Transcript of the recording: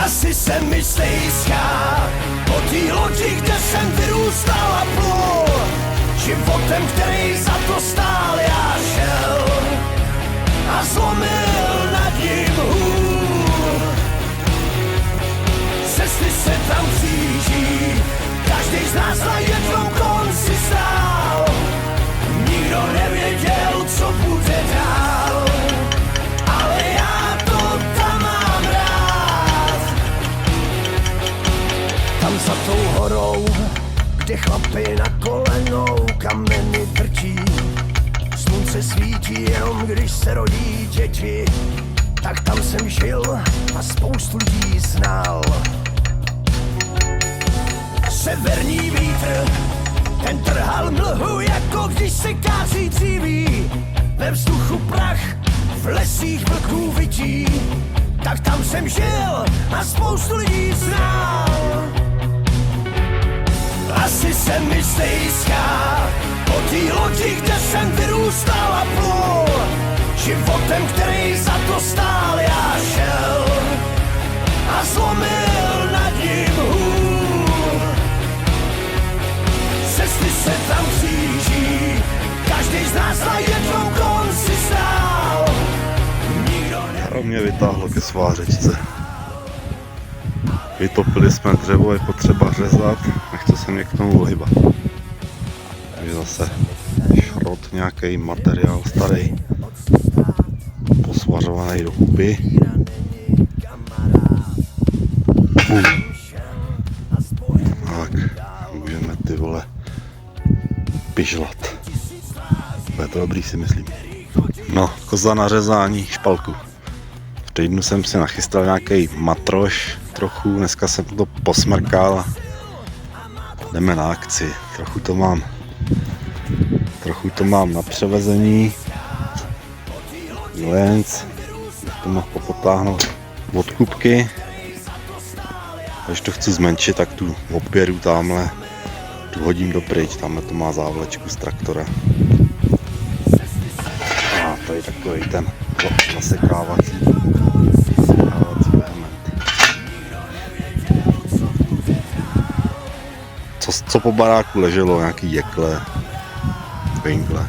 Asi se mi stejská po té lodi, kde jsem vyrůstal a plul. Životem, který za to stál, já šel a zlomil nad ním hůl. Cesty se tam kříží, každý z nás na jednom konci stál. Nikdo nevěděl, co bude dál, ale já to tam mám rád. Tam za tou horou, kde chlapi na kolenou kameny trčí. Slunce svítí jenom, když se rodí děti. Tak tam jsem žil a spoustu lidí znal. Severní vítr, ten trhal mlhu, jako když se kácí dříví. Ve vzduchu prach, v lesích vlků vytí. Tak tam jsem žil a spoustu lidí znal. Asi se mi stejská po té lodi, kde jsem vyrůstal a plul. Životem, který za to stál, já šel a zlomil nad ním hůl. Cesty se tam kříží, každý z nás na jednom konci stál. A mě vytáhlo ke svářečce. Vytopili jsme dřevo, je potřeba řezat, nechce se mě k tomu vyhybat. Takže zase šrot, nějaký materiál starý, posvařovaný do kupy. Tak, můžeme ty vole pižlat. Bude to dobrý, si myslím. No, koza na řezání špalku. V týdnu jsem si nachystal nějaký matroš trochu, dneska jsem to posmrkal. Jdeme na akci, trochu to mám na převezení. Milenc, to mohl popotáhnout od kupky. Když to chci zmenšit, tak tu opěru tamhle, tu hodím dopryč, tamhle to má závlečku z traktora. A tady takový ten zasekávací element. Co po baráku leželo, nějaký jekle, pingle.